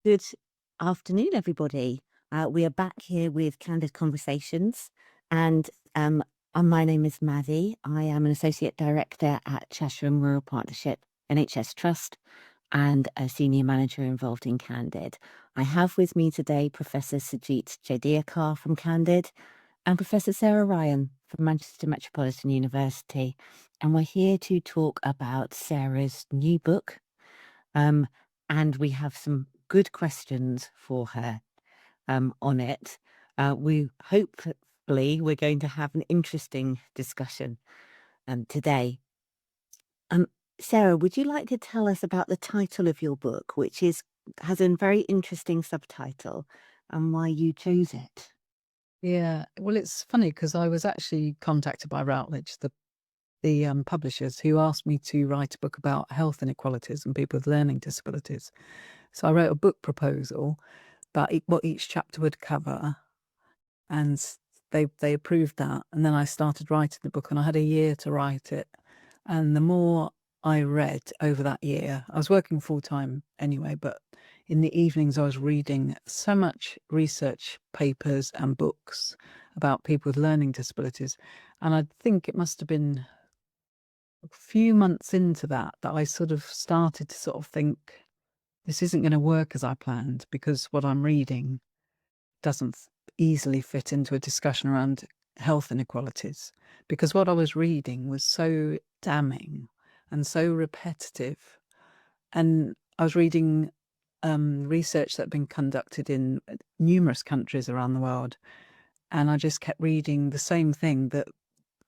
Good afternoon, everybody. We are back here with Candid Conversations, and my name is Maddy. I am an Associate Director at Cheshire and Wirral Partnership NHS Trust and a Senior Manager involved in Candid. I have with me today Professor Sujeet Jaydeokar from Candid and Professor Sarah Ryan from Manchester Metropolitan University. And we're here to talk about Sarah's new book, um, and we have some good questions for her on it. We hopefully we're going to have an interesting discussion today. Um, Sarah, would you like to tell us about the title of your book, which has a very interesting subtitle, and why you chose it? Yeah, well, it's funny because I was actually contacted by Routledge, the publishers, who asked me to write a book about health inequalities and people with learning disabilities. So I wrote a book proposal about what each chapter would cover, and they approved that. And then I started writing the book, and I had a year to write it. And the more I read over that year, I was working full time anyway, but in the evenings I was reading so much research papers and books about people with learning disabilities. And I think it must have been a few months into that I sort of started to sort of think this isn't going to work as I planned, because what I'm reading doesn't easily fit into a discussion around health inequalities, because what I was reading was so damning and so repetitive. And I was reading research that had been conducted in numerous countries around the world. And I just kept reading the same thing, that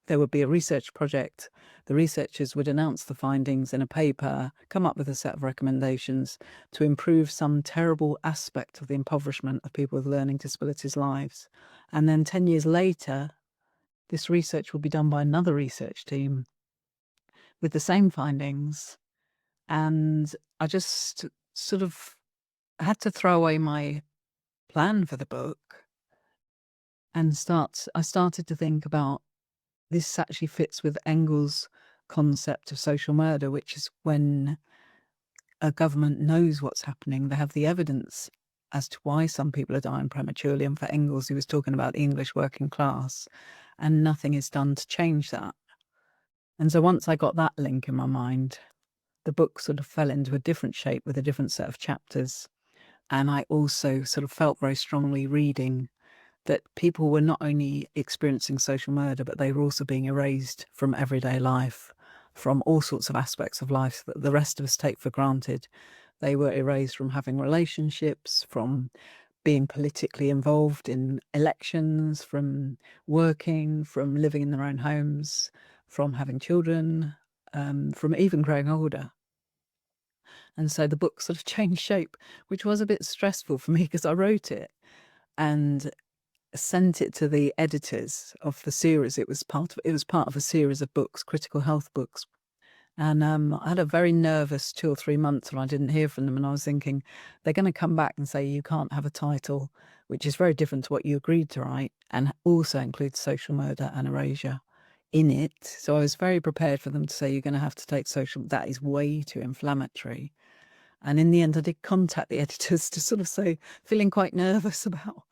there would be a research project. The researchers would announce the findings in a paper, come up with a set of recommendations to improve some terrible aspect of the impoverishment of people with learning disabilities' lives. And then 10 years later, this research will be done by another research team with the same findings. And I just sort of had to throw away my plan for the book and I started to think about, this actually fits with Engels' concept of social murder, which is when a government knows what's happening, they have the evidence as to why some people are dying prematurely. And for Engels, he was talking about the English working class, and nothing is done to change that. And so once I got that link in my mind, the book sort of fell into a different shape with a different set of chapters. And I also sort of felt very strongly reading that people were not only experiencing social murder, but they were also being erased from everyday life, from all sorts of aspects of life that the rest of us take for granted. They were erased from having relationships, from being politically involved in elections, from working, from living in their own homes, from having children, from even growing older. And so the book sort of changed shape, which was a bit stressful for me because I wrote it and sent it to the editors of the series. It was part of a series of books, critical health books. And I had a very nervous 2 or 3 months when I didn't hear from them, and I was thinking, they're going to come back and say you can't have a title which is very different to what you agreed to write, and also includes social murder and erasure in it. So I was very prepared for them to say, you're going to have to take social, that is way too inflammatory. And in the end, I did contact the editors to sort of say, feeling quite nervous about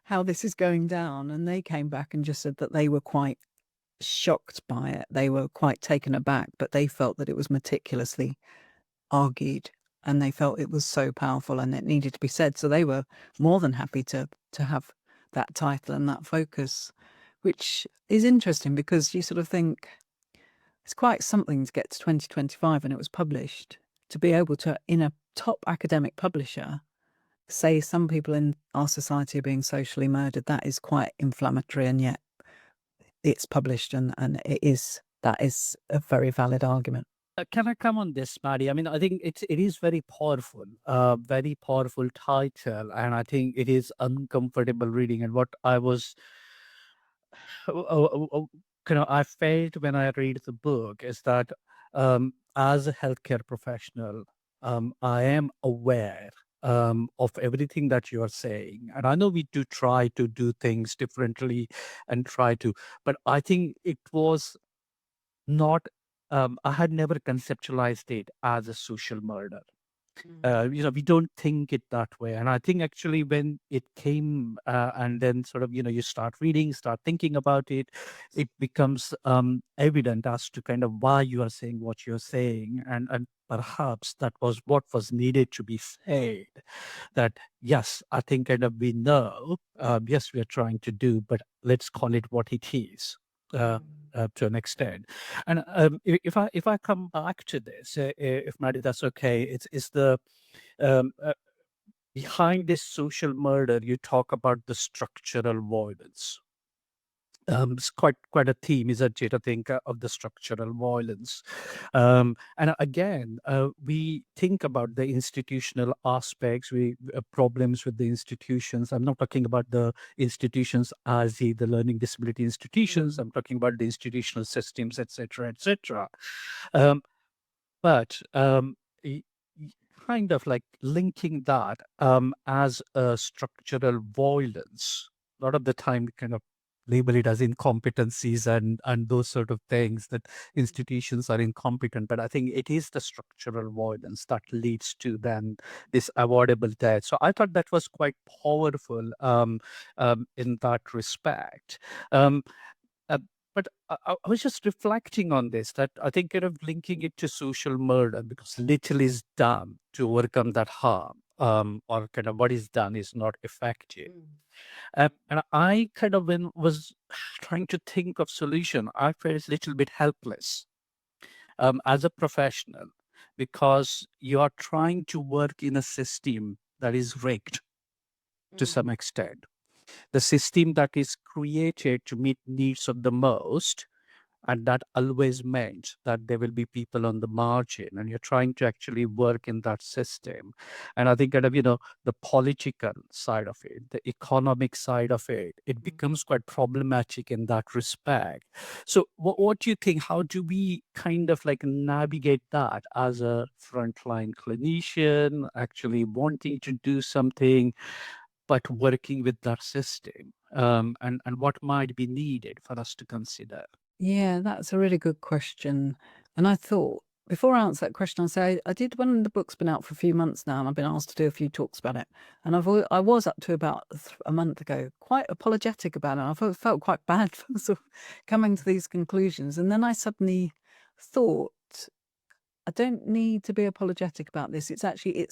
how this is going down. And they came back and just said that they were quite shocked by it. They were quite taken aback, but they felt that it was meticulously argued, and they felt it was so powerful and it needed to be said. So they were more than happy to have that title and that focus, which is interesting because you sort of think it's quite something to get to 2025 and it was published, to be able to, in a top academic publisher, say some people in our society are being socially murdered. That is quite inflammatory, and yet it's published, and that is a very valid argument. Can I come on this, Maddie? I mean, I think it is very powerful title, and I think it is uncomfortable reading. And what I was, I felt when I read the book is that, as a healthcare professional, I am aware of everything that you are saying, and I know we do try to do things differently and try to, but I think it was not, I had never conceptualized it as a social murder. We don't think it that way. And I think actually when it came and then sort of, you start reading, start thinking about it, it becomes evident as to kind of why you are saying what you're saying. And perhaps that was what was needed to be said. That, yes, I think kind of we know, yes, we are trying to do, but let's call it what it is. To an extent, and if I come back to this, if Maddy, that's okay, it's the um, uh, behind this social murder, you talk about the structural violence. It's quite a theme, isn't it? I think of the structural violence, and again, we think about the institutional aspects, we problems with the institutions. I'm not talking about the institutions as the learning disability institutions. I'm talking about the institutional systems, etc., etc. Um, but y- y- kind of like linking that as a structural violence, a lot of the time we kind of label it as incompetencies and those sort of things, that institutions are incompetent. But I think it is the structural violence that leads to then this avoidable death. So I thought that was quite powerful in that respect. Um, uh, but I was just reflecting on this, that I think kind of linking it to social murder, because little is done to overcome that harm, or kind of what is done is not effective. And I kind of when was trying to think of solution, I felt a little bit helpless as a professional, because you are trying to work in a system that is rigged to some extent. The system that is created to meet needs of the most, and that always meant that there will be people on the margin, and you're trying to actually work in that system. And I think kind of the political side of it, the economic side of it, it becomes quite problematic in that respect. So what do you think, how do we kind of like navigate that as a frontline clinician actually wanting to do something but working with that system, and what might be needed for us to consider? Yeah, that's a really good question. And I thought, before I answer that question, I'll say I did one. The book's been out for a few months now, and I've been asked to do a few talks about it. And I was up to about a month ago quite apologetic about it. I felt quite bad for sort of coming to these conclusions. And then I suddenly thought, I don't need to be apologetic about this. It's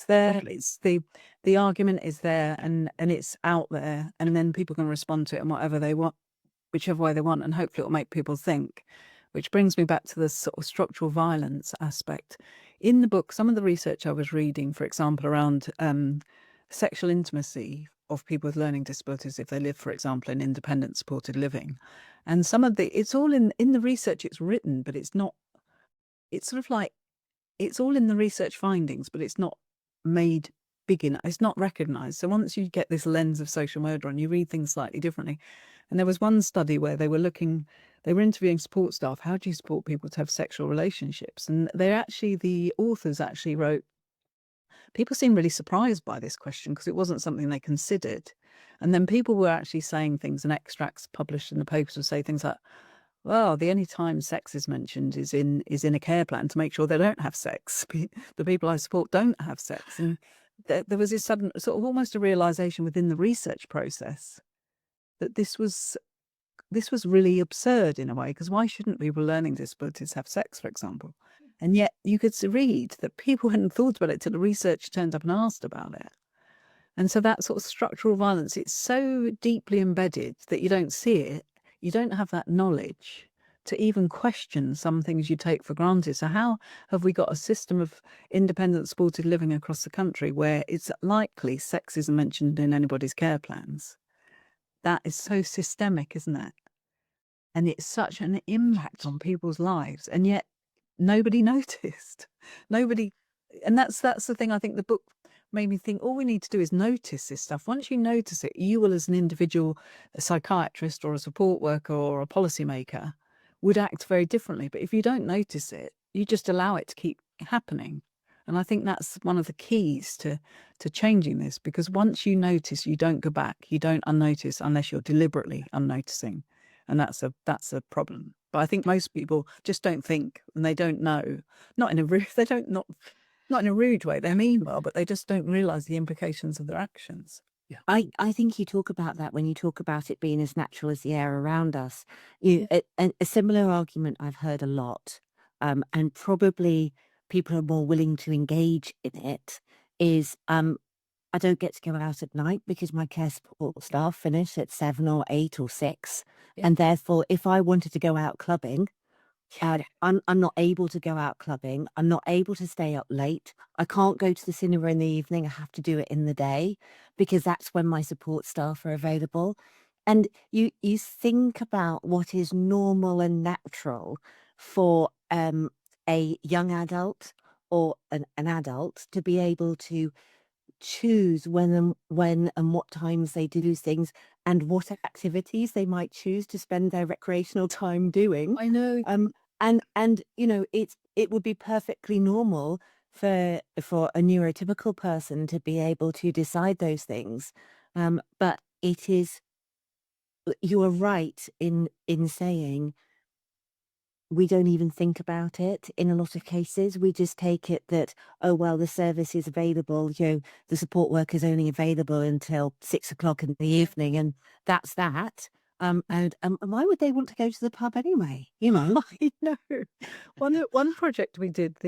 there. It's the argument is there, and it's out there, and then people can respond to it in whatever they want, whichever way they want, and hopefully it'll make people think. Which brings me back to the sort of structural violence aspect. In the book, some of the research I was reading, for example, around sexual intimacy of people with learning disabilities if they live, for example, in independent supported living. And some of it's all in the research, it's written, but it's not, it's sort of like, it's all in the research findings, but it's not made big enough. It's not recognized. So once you get this lens of social murder on, you read things slightly differently. And there was one study where they were interviewing support staff. How do you support people to have sexual relationships? And the authors actually wrote, people seemed really surprised by this question because it wasn't something they considered. And then people were actually saying things, and extracts published in the papers would say things like, well, the only time sex is mentioned is in a care plan to make sure they don't have sex. The people I support don't have sex. And there was this sudden sort of almost a realization within the research process that this was really absurd in a way, because why shouldn't people with learning disabilities have sex, for example? And yet you could read that people hadn't thought about it till the research turned up and asked about it. And so that sort of structural violence, it's so deeply embedded that you don't see it. You don't have that knowledge to even question some things you take for granted. So how have we got a system of independent supported living across the country where it's likely sex isn't mentioned in anybody's care plans? That is so systemic, isn't it? And it's such an impact on people's lives, and yet nobody noticed. Nobody, and that's the thing. I think the book made me think all we need to do is notice this stuff. Once you notice it, you will, as an individual, a psychiatrist or a support worker or a policymaker, would act very differently. But if you don't notice it, you just allow it to keep happening. And I think that's one of the keys to changing this, because once you notice, you don't go back. You don't unnotice unless you're deliberately unnoticing. And that's a problem. But I think most people just don't think, and they don't know. Not in a they don't not Not in a rude way. They mean well, but they just don't realise the implications of their actions. I think you talk about that when you talk about it being as natural as the air around us. A similar argument I've heard a lot, and probably people are more willing to engage in it, is I don't get to go out at night because my care support staff finish at 7 or 8 or 6. Yeah. And therefore, if I wanted to go out clubbing, I'm not able to go out clubbing. I'm not able to stay up late. I can't go to the cinema in the evening. I have to do it in the day because that's when my support staff are available. And you think about what is normal and natural for a young adult or an adult to be able to choose when and what times they do things and what activities they might choose to spend their recreational time doing. I know. And it would be perfectly normal for a neurotypical person to be able to decide those things. But it is, you are right in saying we don't even think about it in a lot of cases. We just take it that, oh, well, the service is available, the support worker is only available until 6 o'clock in the evening, and that's that. And why would they want to go to the pub anyway? I know. One project we did,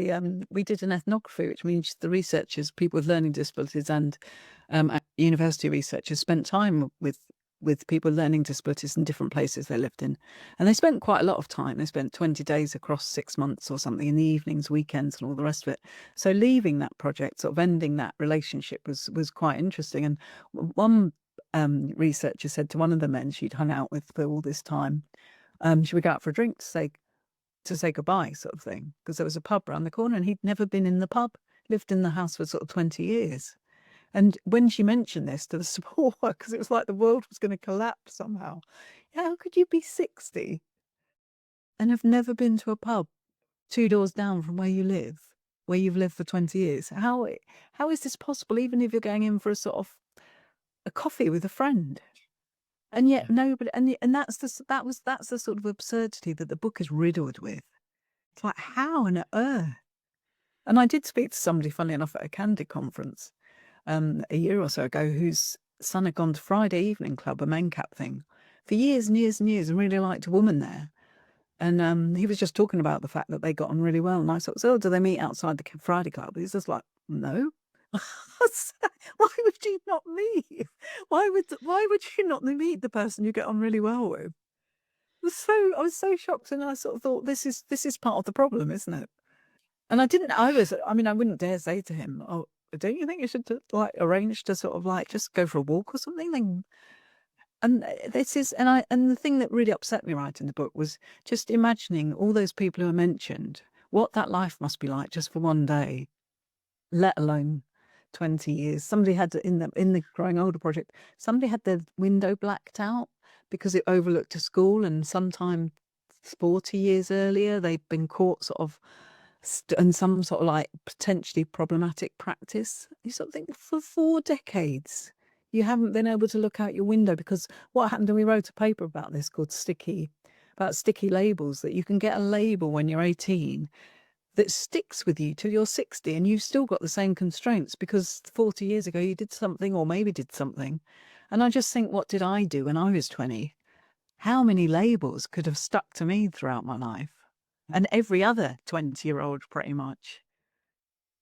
we did an ethnography, which means the researchers, people with learning disabilities and university researchers spent time with people with learning disabilities in different places they lived in. And they spent quite a lot of time. They spent 20 days across 6 months or something, in the evenings, weekends, and all the rest of it. So leaving that project, sort of ending that relationship was quite interesting. And one researcher said to one of the men she'd hung out with for all this time, should we go out for a drink to say goodbye, sort of thing? Because there was a pub around the corner and he'd never been in the pub, lived in the house for sort of 20 years. And when she mentioned this to the support workers, it was like the world was going to collapse somehow. How could you be 60 and have never been to a pub 2 doors down from where you live, where you've lived for 20 years? How is this possible, even if you're going in for a sort of a coffee with a friend? And yet nobody, and that's the sort of absurdity that the book is riddled with. It's like, how on earth? And I did speak to somebody, funnily enough, at a CANDDID conference a year or so ago, whose son had gone to Friday evening club, a MenCap thing, for years and years and years, and really liked a woman there. And he was just talking about the fact that they got on really well. And I thought, so do they meet outside the Friday club? He's just like, no. Why would you not leave? Why would you not meet the person you get on really well with? I was so shocked, and I sort of thought, this is part of the problem, isn't it? And I wouldn't dare say to him, oh, don't you think you should like arrange to sort of like just go for a walk or something? And the thing that really upset me writing the book was just imagining all those people who are mentioned, what that life must be like just for one day, let alone 20 years. Somebody had in the Growing Older project, somebody had their window blacked out because it overlooked a school, and sometime 40 years earlier they'd been caught sort of in some sort of like potentially problematic practice. You sort of think, for 4 decades you haven't been able to look out your window, because what happened, and we wrote a paper about this called sticky labels, that you can get a label when you're 18 that sticks with you till you're 60, and you've still got the same constraints because 40 years ago you did something, or maybe did something. And I just think, what did I do when I was 20? How many labels could have stuck to me throughout my life? And every other 20-year-old, pretty much.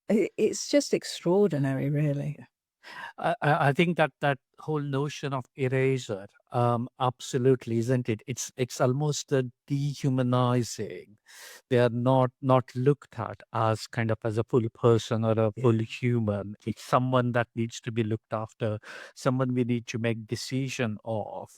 It's just extraordinary, really. I think that whole notion of erasure, absolutely, isn't it? It's almost a dehumanizing. They are not looked at as kind of as a full person or a full human. It's someone that needs to be looked after, someone we need to make decision of,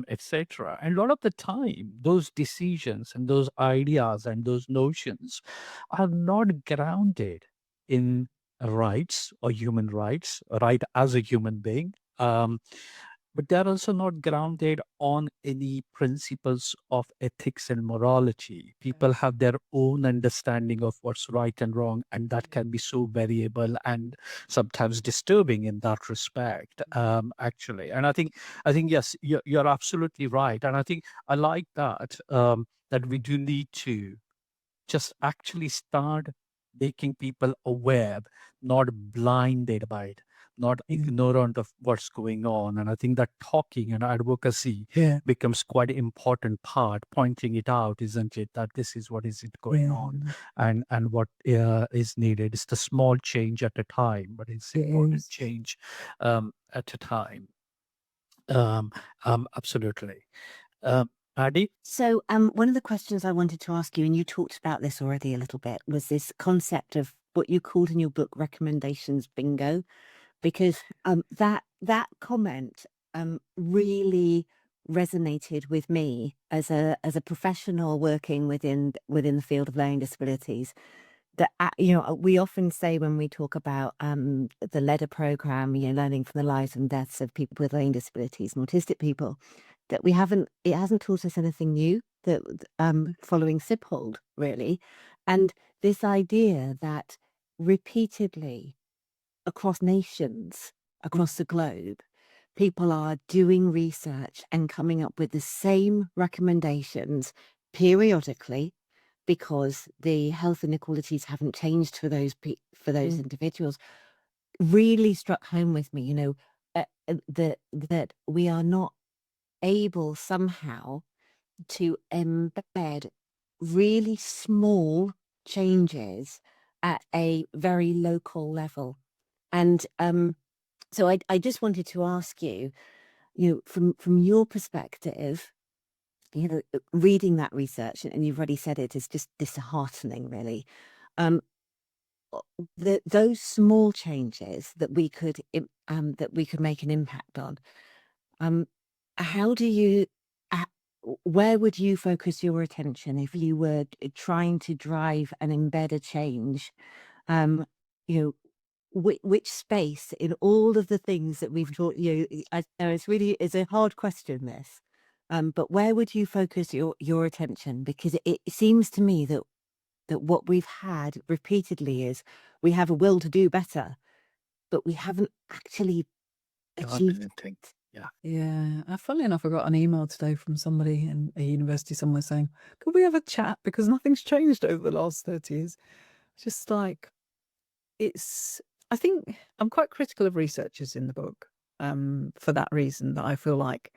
etc. And a lot of the time, those decisions and those ideas and those notions are not grounded in rights or human rights, right, as a human being. But they're also not grounded on any principles of ethics and morality. People have their own understanding of what's right and wrong, and that can be so variable and sometimes disturbing in that respect, actually. And I think yes, you're absolutely right. And I think I like that, that we do need to just actually start making people aware, not blinded by it, not ignorant of what's going on. And I think that talking and advocacy becomes quite an important part, pointing it out, isn't it? That this is what is it going on, and what is needed. It's the small change at a time, but it's important change at a time. Absolutely. Maddy? So, one of the questions I wanted to ask you, and you talked about this already a little bit, was this concept of what you called in your book recommendations bingo, because that comment really resonated with me as a professional working within the field of learning disabilities. That we often say when we talk about the LEDA program, learning from the lives and deaths of people with learning disabilities and autistic people, that it hasn't taught us anything new, that following SIPOLD really, and this idea that repeatedly across nations, across the globe, people are doing research and coming up with the same recommendations periodically, because the health inequalities haven't changed for those individuals, really struck home with me, that we are not able somehow to embed really small changes at a very local level. And so I just wanted to ask you, from your perspective, reading that research, and you've already said it, is just disheartening, really. Those small changes that we could make an impact on. How do you? Where would you focus your attention if you were trying to drive and embed a change? Which space in all of the things that we've taught you? I know it's a hard question, this. But where would you focus your attention? Because it seems to me that what we've had repeatedly is we have a will to do better, but we haven't actually achieved it. Funnily enough, I got an email today from somebody in a university somewhere saying, could we have a chat, because nothing's changed over the last 30 years. Just like, I think I'm quite critical of researchers in the book, for that reason, that I feel like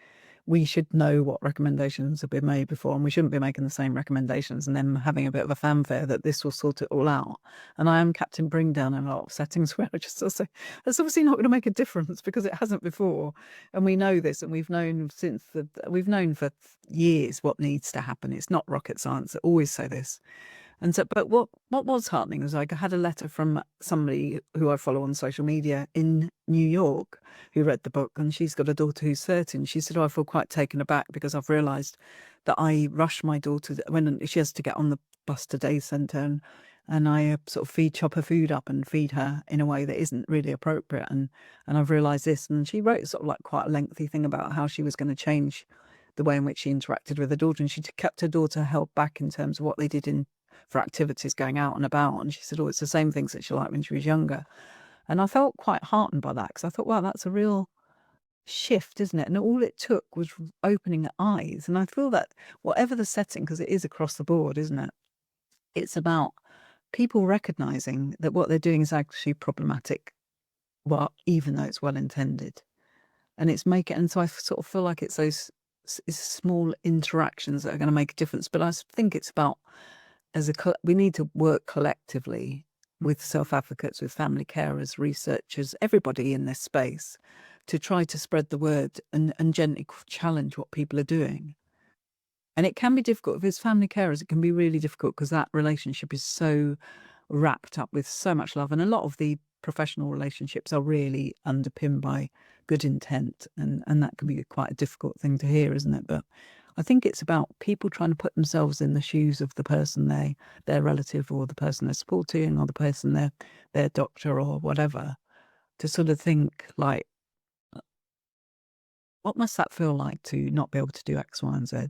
we should know what recommendations have been made before, and we shouldn't be making the same recommendations and then having a bit of a fanfare that this will sort it all out. And I am Captain Bringdown in a lot of settings where I just sort of say, that's obviously not going to make a difference, because it hasn't before. And we know this, and we've known for years what needs to happen. It's not rocket science. I always say this. And so, but what was heartening was I had a letter from somebody who I follow on social media in New York who read the book, and she's got a daughter who's 13. She said, I feel quite taken aback, because I've realised that I rush my daughter when she has to get on the bus to day centre, and I sort of chop her food up and feed her in a way that isn't really appropriate. And I've realised this. And she wrote sort of like quite a lengthy thing about how she was going to change the way in which she interacted with her daughter, and she kept her daughter held back in terms of what they did for activities going out and about. And she said, it's the same things that she liked when she was younger. And I felt quite heartened by that, because I thought, wow, that's a real shift, isn't it? And all it took was opening eyes. And I feel that whatever the setting, because it is across the board, isn't it? It's about people recognizing that what they're doing is actually problematic, well, even though it's well intended. And and so I sort of feel like it's those small interactions that are going to make a difference. But I think it's about, we need to work collectively with self-advocates, with family carers, researchers, everybody in this space, to try to spread the word and gently challenge what people are doing. And it can be difficult. If it's family carers, it can be really difficult, because that relationship is so wrapped up with so much love. And a lot of the professional relationships are really underpinned by good intent. And that can be quite a difficult thing to hear, isn't it? But I think it's about people trying to put themselves in the shoes of the person their relative, or the person they're supporting, or the person their doctor, or whatever, to sort of think like, what must that feel like to not be able to do X, Y, and Z?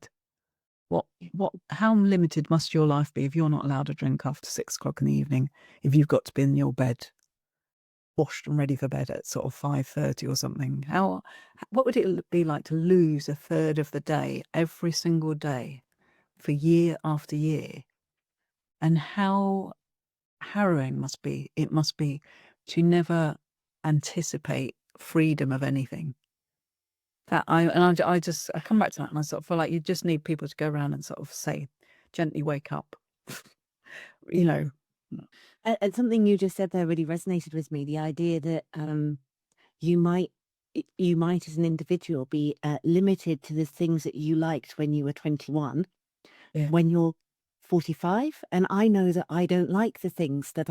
How limited must your life be if you're not allowed to drink after 6 o'clock in the evening, if you've got to be in your bed, washed and ready for bed at sort of 5:30 or something? What would it be like to lose a third of the day every single day for year after year? And how harrowing it must be to never anticipate freedom of anything. I come back to that and I sort of feel like you just need people to go around and sort of say, gently wake up, you know. And something you just said there really resonated with me, the idea that you might as an individual be limited to the things that you liked when you were 21 Yeah. when you're 45. And I know that I don't like the things that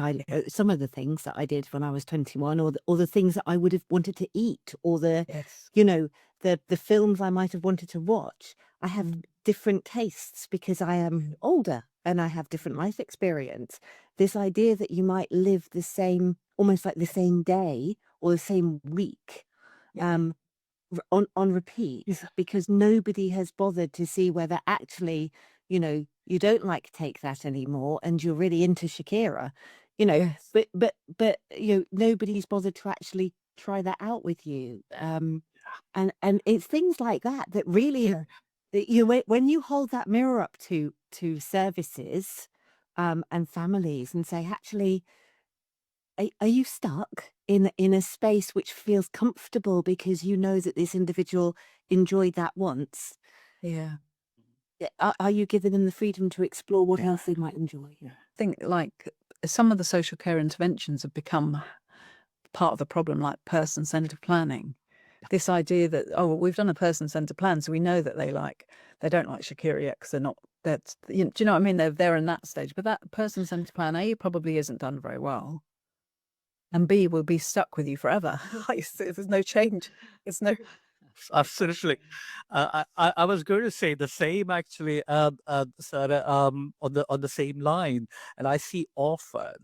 some of the things that I did when I was 21, or the things that I would have wanted to eat, or Yes. the films I might have wanted to watch. I have different tastes because I am older and I have different life experience. This idea that you might live the same, almost like the same day or the same week, on repeat, because nobody has bothered to see whether actually, you don't like Take That anymore and you're really into Shakira, Yes. but nobody's bothered to actually try that out with you. And it's things like that that really that when you hold that mirror up to services and families and say, actually, are you stuck in a space which feels comfortable because you know that this individual enjoyed that once? Yeah. Are you giving them the freedom to explore what else they might enjoy? I think like some of the social care interventions have become part of the problem, like person-centered planning. This idea that, oh, well, we've done a person-centered plan, so we know that they don't like Shakira yet because they're not. Do you know what I mean? They're in that stage, but that person-centered plan, A, probably isn't done very well, and B, will be stuck with you forever. There's no change. It's no. Absolutely. I was going to say the same actually, Sarah, on the same line. And I see often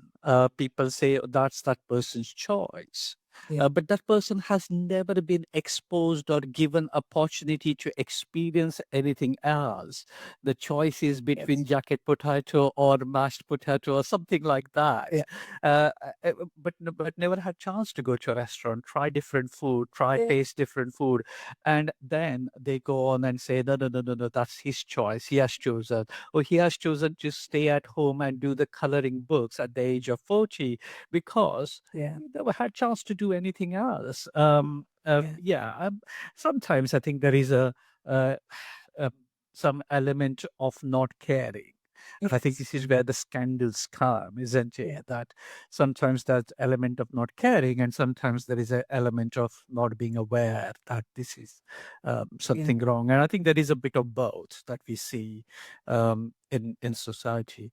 people say, "Oh, that's that person's choice." Yeah. But that person has never been exposed or given opportunity to experience anything else. The choice is between jacket potato or mashed potato or something like that. Yeah. But never had chance to go to a restaurant, try different food, taste different food. And then they go on and say, no, no, no, no, no, that's his choice. He has chosen. Or he has chosen to stay at home and do the coloring books at the age of 40 because he never had chance to do anything else. Sometimes I think there is uh, some element of not caring. And I think this is where the scandals come, isn't it? Yeah. That sometimes that element of not caring, and sometimes there is an element of not being aware that this is something wrong. And I think there is a bit of both that we see in society.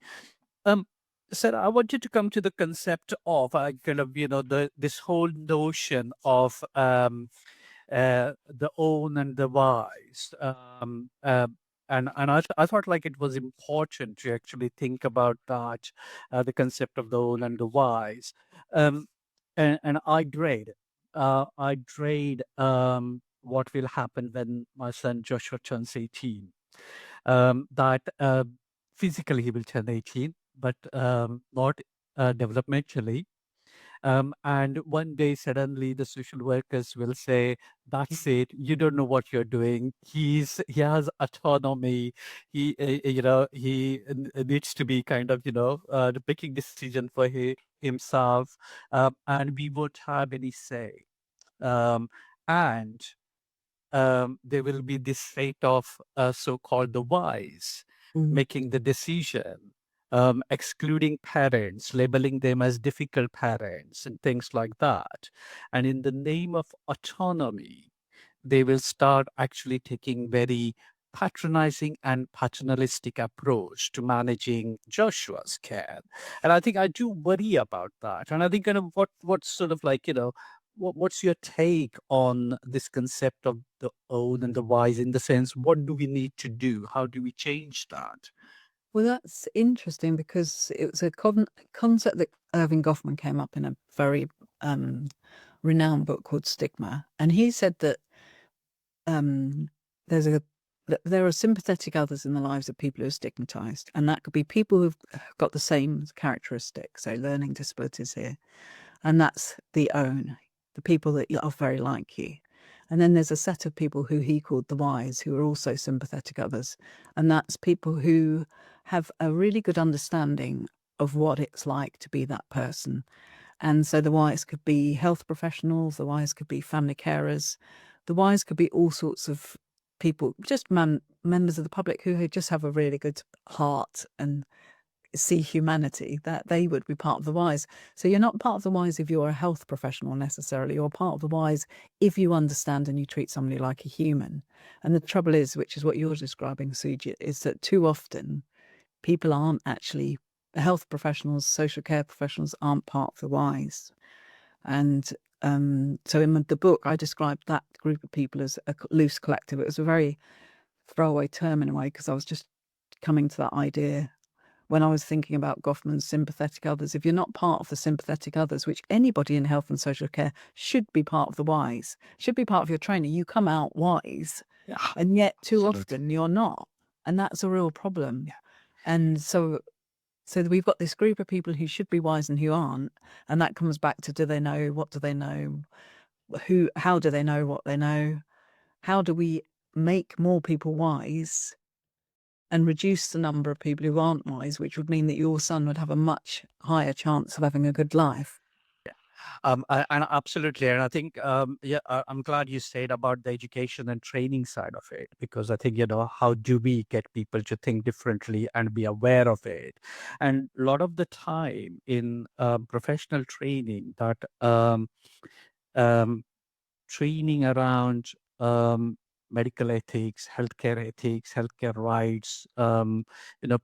Sarah, I want you to come to the concept of kind of this whole notion of the own and the wise. And I thought like it was important to actually think about that, the concept of the own and the wise. And I dread what will happen when my son Joshua turns 18. That physically he will turn 18, but not developmentally. And one day suddenly the social workers will say, "That's it. You don't know what you're doing. He has autonomy. He needs to be kind of making decision for himself, and we won't have any say." And there will be this fate of so-called the wise making the decision, excluding parents, labeling them as difficult parents and things like that. And in the name of autonomy, they will start actually taking very patronizing and paternalistic approach to managing Joshua's care. And I think I do worry about that. And I think kind of what sort of like, what's your take on this concept of the own and the wise, in the sense, what do we need to do? How do we change that? Well, that's interesting because it was a concept that Irving Goffman came up in a very renowned book called Stigma. And he said that there are sympathetic others in the lives of people who are stigmatized. And that could be people who've got the same characteristics, so learning disabilities here. And that's the own, the people that are very like you. And then there's a set of people who he called the wise, who are also sympathetic others. And that's people who have a really good understanding of what it's like to be that person. And so the whys could be health professionals, the whys could be family carers, the whys could be all sorts of people, just members of the public who just have a really good heart and see humanity, that they would be part of the whys. So you're not part of the whys if you're a health professional necessarily, you're part of the whys if you understand and you treat somebody like a human. And the trouble is, which is what you're describing, Sujeet, is that too often people aren't actually, health professionals, social care professionals aren't part of the whys. And so in the book, I described that group of people as a loose collective. It was a very throwaway term in a way, because I was just coming to that idea when I was thinking about Goffman's sympathetic others. If you're not part of the sympathetic others, which anybody in health and social care should be part of the whys, should be part of your training, you come out wise, and yet too often you're not. And that's a real problem. And so we've got this group of people who should be wise and who aren't. And that comes back to, do they know? What do they know? How do they know what they know? How do we make more people wise and reduce the number of people who aren't wise, which would mean that your son would have a much higher chance of having a good life? And absolutely. And I think, I'm glad you said about the education and training side of it, because I think, how do we get people to think differently and be aware of it? And a lot of the time in professional training, that training around medical ethics, healthcare rights,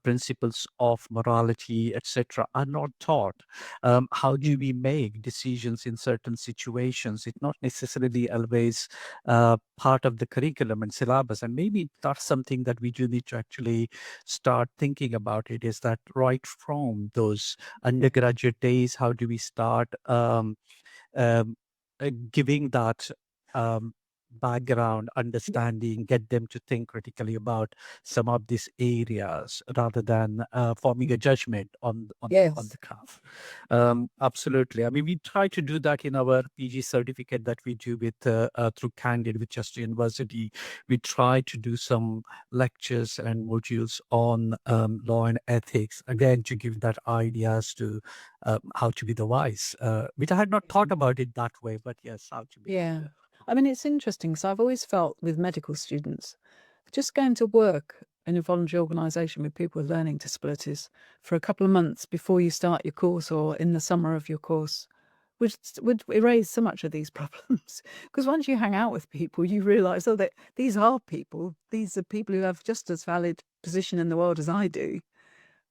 principles of morality, etc., are not taught. How do we make decisions in certain situations? It's not necessarily always part of the curriculum and syllabus. And maybe that's something that we do need to actually start thinking about. It is that right from those undergraduate days, how do we start giving that background understanding, get them to think critically about some of these areas rather than forming a judgment on the cuff. Absolutely. I mean, we try to do that in our PG certificate that we do with through CANDDID with Cheshire University. We try to do some lectures and modules on law and ethics, again, to give that ideas to how to be the wise, which I had not thought about it that way, but yes, how to be. Yeah. I mean, it's interesting. So I've always felt with medical students, just going to work in a voluntary organisation with people with learning disabilities for a couple of months before you start your course or in the summer of your course would erase so much of these problems. Because once you hang out with people, you realise, that these are people. These are people who have just as valid position in the world as I do.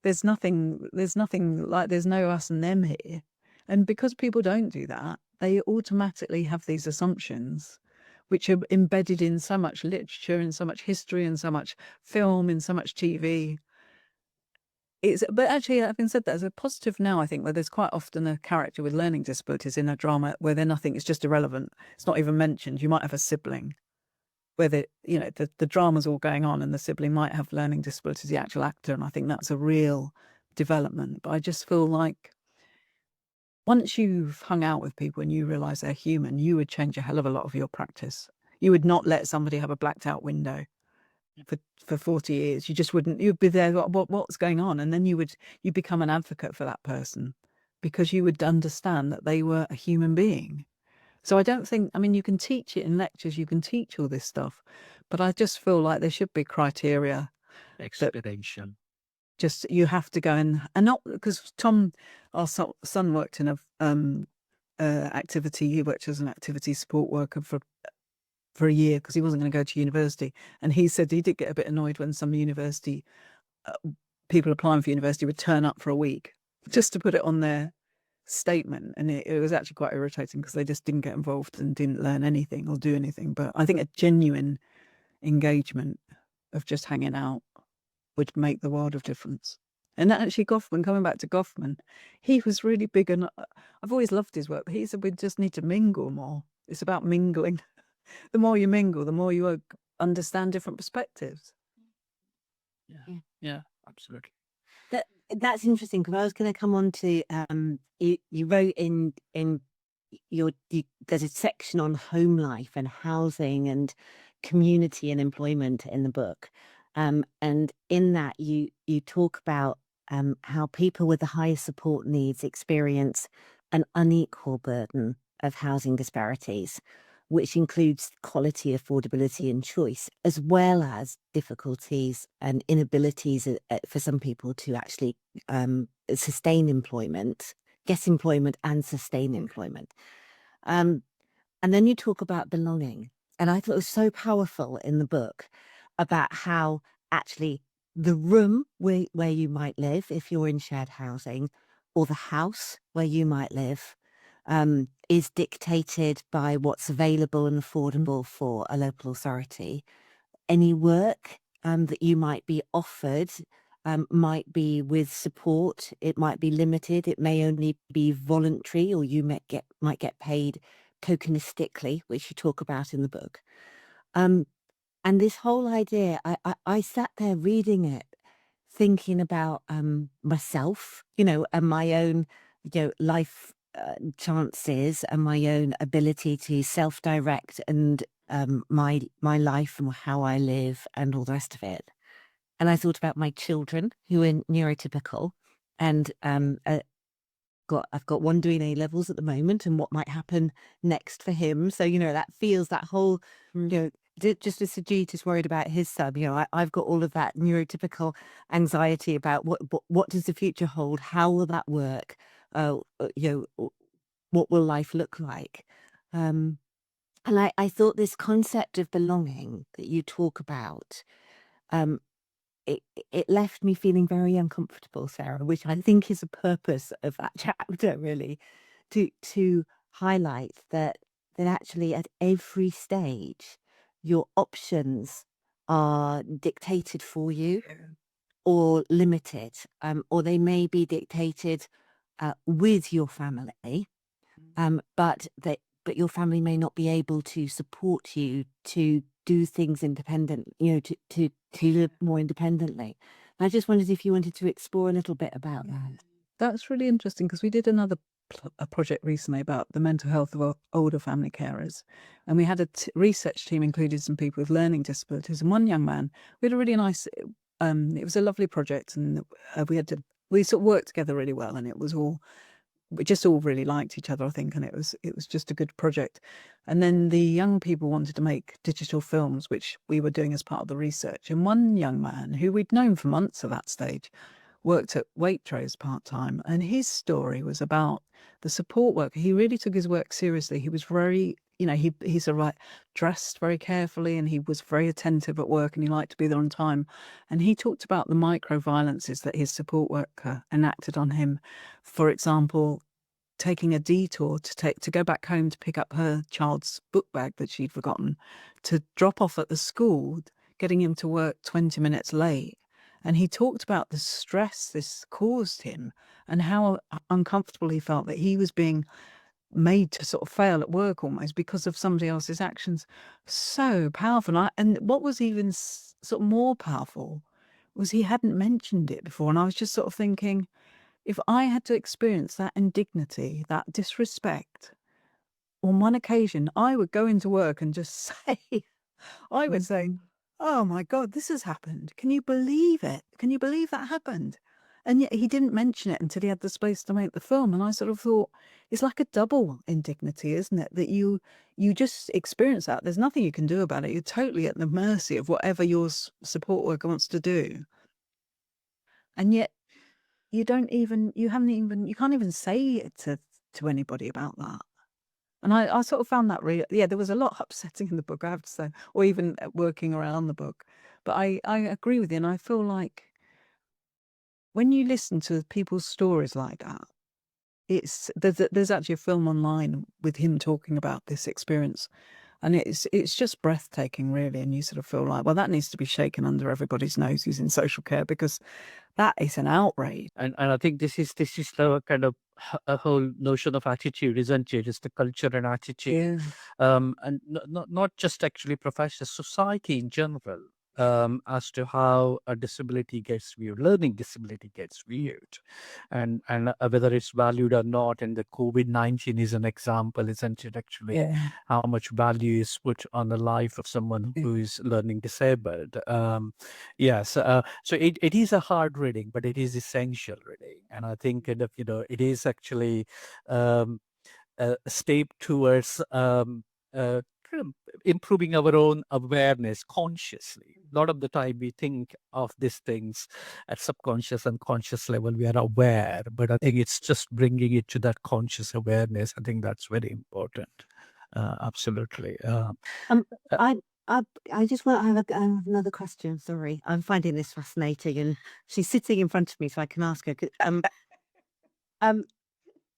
There's nothing like, there's no us and them here. And because people don't do that, they automatically have these assumptions, which are embedded in so much literature, in so much history, in so much film, in so much TV. But actually, having said that, there's a positive now, I think, where there's quite often a character with learning disabilities in a drama where they're nothing, it's just irrelevant. It's not even mentioned. You might have a sibling where the drama's all going on and the sibling might have learning disabilities, the actual actor, and I think that's a real development. But I just feel like once you've hung out with people and you realise they're human, you would change a hell of a lot of your practice. You would not let somebody have a blacked out window for 40 years. You just wouldn't. You'd be there, what's going on? And then you become an advocate for that person because you would understand that they were a human being. So I don't think, I mean, you can teach it in lectures, you can teach all this stuff, but I just feel like there should be criteria. Explanation. Just, you have to go and not, because Tom, our son, worked in activity. He worked as an activity support worker for a year because he wasn't going to go to university. And he said he did get a bit annoyed when some university people applying for university would turn up for a week just to put it on their statement. And it was actually quite irritating because they just didn't get involved and didn't learn anything or do anything. But I think a genuine engagement of just hanging out would make the world of difference. And actually, Goffman, coming back to Goffman, he was really big, and I've always loved his work, but he said we just need to mingle more. It's about mingling. The more you mingle, the more you understand different perspectives. Yeah, absolutely. That's interesting, because I was going to come on to you wrote in there's a section on home life and housing and community and employment in the book, and in that you talk about how people with the highest support needs experience an unequal burden of housing disparities, which includes quality, affordability, and choice, as well as difficulties and inabilities for some people to actually sustain employment, get employment, and sustain employment. And then you talk about belonging. And I thought it was so powerful in the book about how actually the room where you might live, if you're in shared housing, or the house where you might live, is dictated by what's available and affordable for a local authority. Any work that you might be offered might be with support. It might be limited. It may only be voluntary, or you might get paid tokenistically, which you talk about in the book. And this whole idea, I sat there reading it, thinking about myself, and my own, life chances and my own ability to self-direct and my life and how I live and all the rest of it. And I thought about my children who are neurotypical, and I've got one doing A levels at the moment, and what might happen next for him. So that feels that whole just as Sujeet is worried about his son, I've got all of that neurotypical anxiety about what does the future hold? How will that work? What will life look like? And I thought this concept of belonging that you talk about, it left me feeling very uncomfortable, Sarah, which I think is a purpose of that chapter, really, to highlight that actually at every stage your options are dictated for you or limited, or they may be dictated with your family, but your family may not be able to support you to do things independent, to live more independently. I just wondered if you wanted to explore a little bit about that. That's really interesting because we did another a project recently about the mental health of older family carers, and we had a research team included some people with learning disabilities, and one young man. We had a really nice. It was a lovely project, and we sort of worked together really well, and it was all. We just all really liked each other, I think, and it was just a good project. And then the young people wanted to make digital films, which we were doing as part of the research. And one young man who we'd known for months at that stage worked at Waitrose part-time, and his story was about the support worker. He really took his work seriously. He was very, he's dressed very carefully, and he was very attentive at work, and he liked to be there on time. And he talked about the micro violences that his support worker enacted on him. For example, taking a detour to go back home to pick up her child's book bag that she'd forgotten, to drop off at the school, getting him to work 20 minutes late. And he talked about the stress this caused him and how uncomfortable he felt that he was being made to sort of fail at work almost because of somebody else's actions. So powerful. And what was even sort of more powerful was he hadn't mentioned it before. And I was just sort of thinking, if I had to experience that indignity, that disrespect, on one occasion, I would go into work and just say, I would say, oh my God, this has happened. Can you believe it? Can you believe that happened? And yet he didn't mention it until he had the space to make the film. And I sort of thought, it's like a double indignity, isn't it? That you just experience that. There's nothing you can do about it. You're totally at the mercy of whatever your support worker wants to do. And yet you can't even say it to anybody about that. And I sort of found that there was a lot upsetting in the book, I have to say, or even working around the book. But I agree with you, and I feel like when you listen to people's stories like that, there's actually a film online with him talking about this experience, and it's just breathtaking, really. And you sort of feel like, well, that needs to be shaken under everybody's nose who's in social care, because that is an outrage. And I think this is the kind of a whole notion of attitude, isn't it? It's the culture and attitude. Yeah. And not just actually professional society in general. as to how a disability gets viewed, learning disability gets viewed, and whether it's valued or not. And the COVID-19 is an example, isn't it? Actually, Yeah. how much value is put on the life of someone Yeah. who is learning disabled. Yes, so it is a hard reading, but it is essential reading, and I think kind of, it is actually a step towards kind of improving our own awareness consciously. A lot of the time we think of these things at subconscious and conscious level, we are aware, but I think it's just bringing it to that conscious awareness. I think that's very important. Absolutely. Um, uh, I just want to have another question. Sorry, I'm finding this fascinating, and she's sitting in front of me, so I can ask her.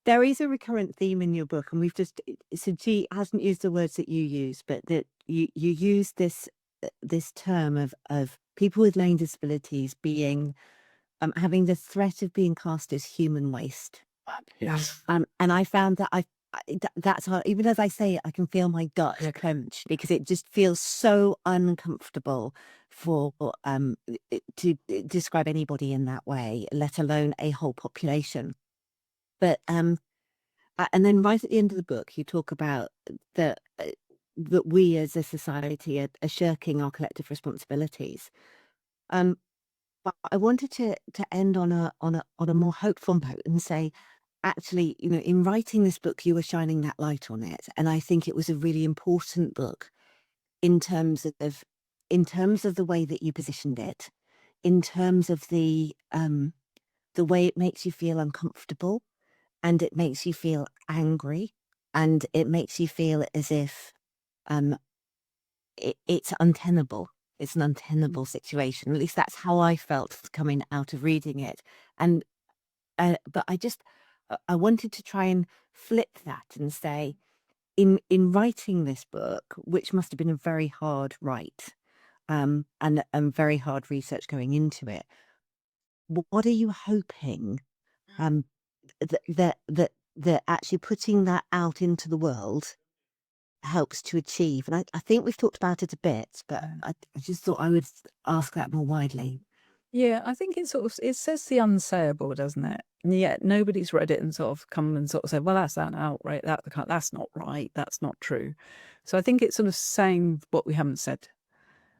There is a recurrent theme in your book, and we've just Sujeet hasn't used the words that you use, but that you use this term of people with learning disabilities being having the threat of being cast as human waste. yes. And I found that that's hard. Even as I say it, I can feel my gut clench because it just feels so uncomfortable for to describe anybody in that way, let alone a whole population. But and then right at the end of the book, you talk about that we as a society are shirking our collective responsibilities. But I wanted to end on a more hopeful note and say, actually, in writing this book, you were shining that light on it, and I think it was a really important book in terms of the way that you positioned it, in terms of the way it makes you feel uncomfortable, and it makes you feel angry, and it makes you feel as if it's untenable. It's an untenable situation. At least that's how I felt coming out of reading it. And but I wanted to try and flip that and say, in writing this book, which must have been a very hard write, and very hard research going into it, what are you hoping that actually putting that out into the world helps to achieve? And I think we've talked about it a bit, but I just thought I would ask that more widely. Yeah, I think it says the unsayable, doesn't it? And yet nobody's read it and sort of come and sort of said, well, that's an outright, that's not right, that's not true. So I think it's sort of saying what we haven't said.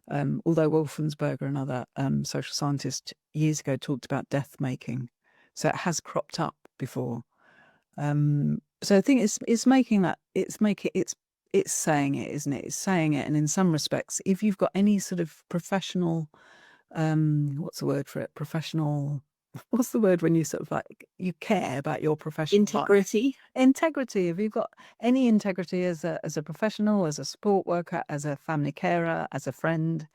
Although Wolfensberger, another social scientist, years ago talked about death making, so it has cropped up before. So I think it's making that, it's saying it, isn't it? It's saying it, and in some respects, if you've got any sort of professional, what's the word for it? Professional. What's the word when you sort of like you care about your professional Integrity. Integrity. If you've got any integrity as a professional, as a support worker, as a family carer, as a friend,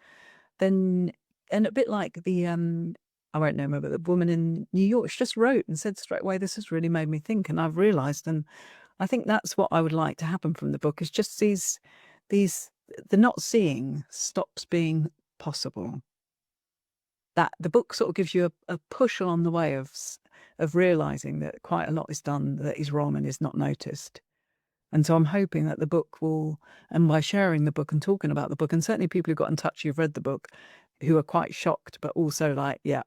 then, and a bit like the I won't know, but the woman in New York, she just wrote and said straight away, this has really made me think, and I've realised, and I think that's what I would like to happen from the book, is just these the not seeing stops being possible. That the book sort of gives you a push along the way of realising that quite a lot is done that is wrong and is not noticed. And so I'm hoping that the book will, and by sharing the book and talking about the book, and certainly people who got in touch who've read the book, who are quite shocked, but also like, yeah,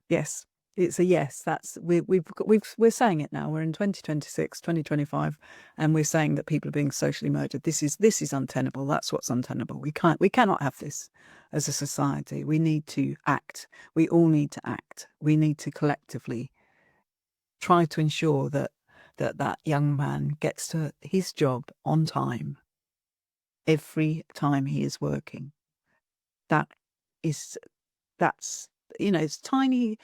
yes, it's a yes. That's we're saying it now. We're in 2026, 2025, and we're saying that people are being socially murdered. This is untenable. That's what's untenable. We cannot have this as a society. We need to act. We all need to act. We need to collectively try to ensure that young man gets to his job on time every time he is working. That's it's tiny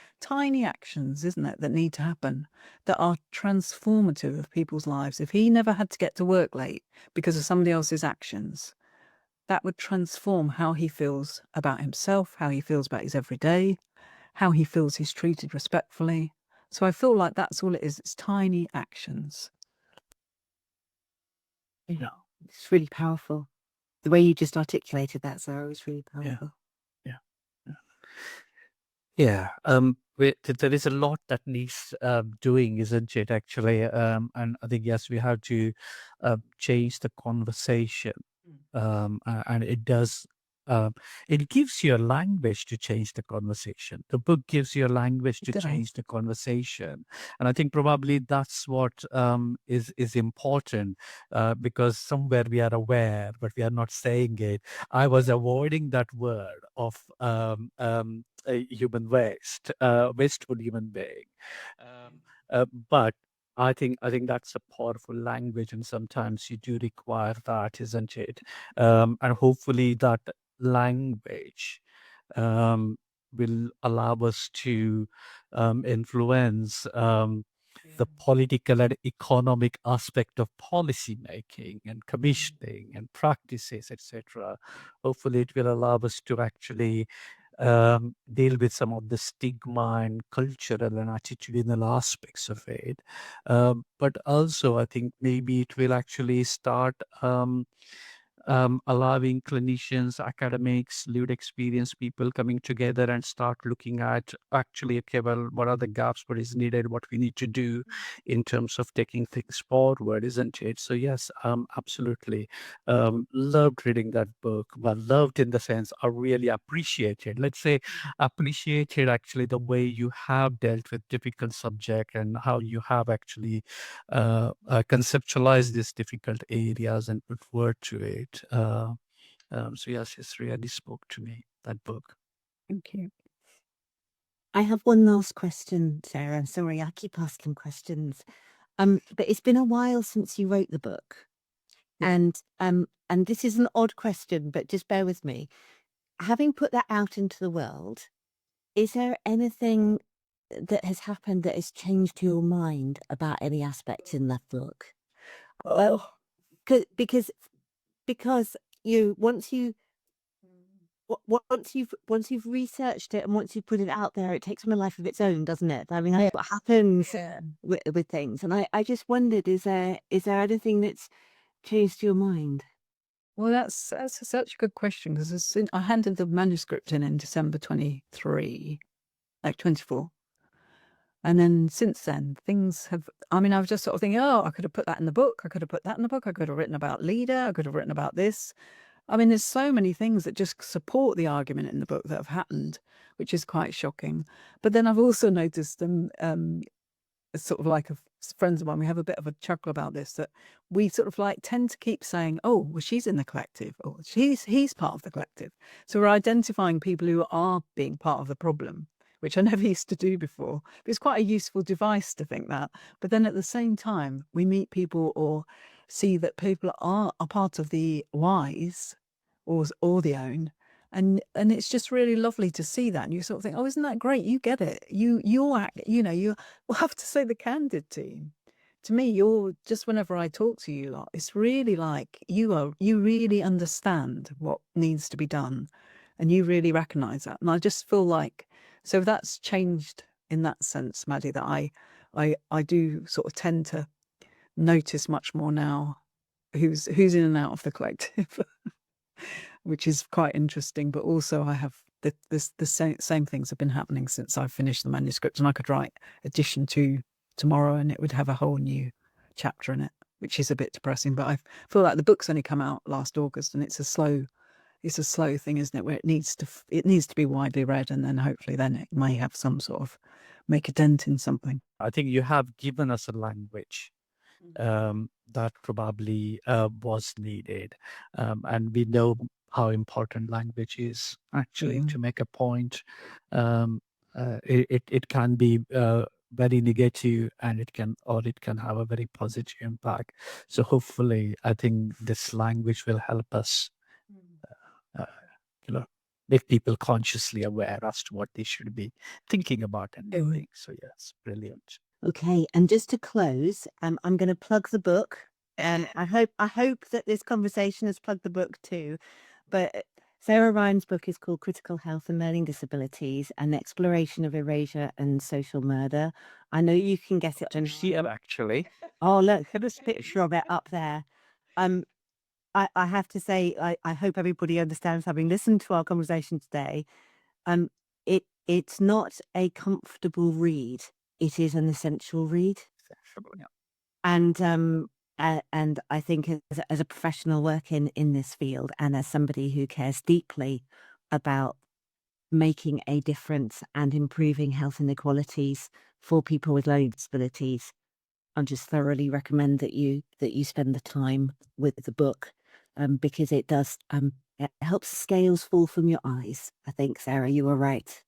actions, isn't it, that need to happen, that are transformative of people's lives. If he never had to get to work late because of somebody else's actions, that would transform how he feels about himself, how he feels about his everyday, how he feels he's treated respectfully. So I feel like that's all it is. It's tiny actions. Yeah, it's really powerful. The way you just articulated that, Sarah, was really powerful. Yeah. There is a lot that needs doing, isn't it, actually? And I think, yes, we have to change the conversation And it does. It gives you a language to change the conversation. The book gives you a language to It does. change the conversation, and I think probably that's what is important, because somewhere we are aware, but we are not saying it. I was avoiding that word of a human waste, wasteful human being, but I think that's a powerful language, and sometimes you do require that, isn't it? And hopefully that language um, will allow us to influence the political and economic aspect of policy making and commissioning and practices, etc. Hopefully, it will allow us to actually deal with some of the stigma and cultural and attitudinal aspects of it. But also, I think maybe it will actually start allowing clinicians, academics, lived experience people coming together and start looking at actually, okay, well, what are the gaps, what is needed, what we need to do in terms of taking things forward, isn't it? So yes, absolutely. Loved reading that book. Well, loved in the sense I really appreciated, let's say, appreciated actually the way you have dealt with difficult subject and how you have actually conceptualized these difficult areas and put word to it. So yes, it's really spoke to me, that book. Thank you. I have one last question, Sarah. Sorry, I keep asking questions. But it's been a while since you wrote the book. Yeah. And this is an odd question, but just bear with me. Having put that out into the world, is there anything that has happened that has changed your mind about any aspects in that book? Well, because you once you've researched it and once you've put it out there, it takes on a life of its own, doesn't it? I mean, that's what happens with things. And I just wondered, is there anything that's changed your mind? Well, that's such a good question, because I handed the manuscript in December 23, like 24. And then since then, things have, I mean, I was just sort of thinking, oh, I could have put that in the book. I could have put that in the book. I could have written about leader. I could have written about this. I mean, there's so many things that just support the argument in the book that have happened, which is quite shocking. But then I've also noticed them, sort of like friends of mine, we have a bit of a chuckle about this, that we sort of like tend to keep saying, oh, well, she's in the collective, or he's part of the collective. So we're identifying people who are being part of the problem, which I never used to do before. But it's quite a useful device to think that. But then at the same time, we meet people or see that people are a part of the wise or the own. And it's just really lovely to see that. And you sort of think, oh, isn't that great? You get it. You'll have to say the CANDDID team. To me, you're just, whenever I talk to you lot, it's really like you really understand what needs to be done, and you really recognise that. And I just feel like, so that's changed in that sense, Maddy, that I do sort of tend to notice much more now who's in and out of the collective, which is quite interesting. But also I have the same things have been happening since I've finished the manuscript, and I could write edition 2 tomorrow and it would have a whole new chapter in it, which is a bit depressing. But I feel like the book's only come out last August, and it's a slow thing, isn't it, where it needs to be widely read, and then hopefully then it may have some sort of make a dent in something. I think you have given us a language that probably was needed, and we know how important language is actually to make a point. It can be very negative, and it can have a very positive impact. So hopefully, I think this language will help us, uh, make people consciously aware as to what they should be thinking about and doing. So yes, brilliant. Okay, and just to close, I'm going to plug the book, and I hope that this conversation has plugged the book too. But Sarah Ryan's book is called Critical Health and Learning Disabilities: An Exploration of Erasure and Social Murder. I know you can get it on Here, actually. Oh, look at this picture of it up there. I have to say, I hope everybody understands, having listened to our conversation today, it's not a comfortable read. It is an essential read. Yeah. And And I think as a professional working in this field and as somebody who cares deeply about making a difference and improving health inequalities for people with learning disabilities, I just thoroughly recommend that you spend the time with the book, because it does it helps scales fall from your eyes. I think, Sarah, you were right.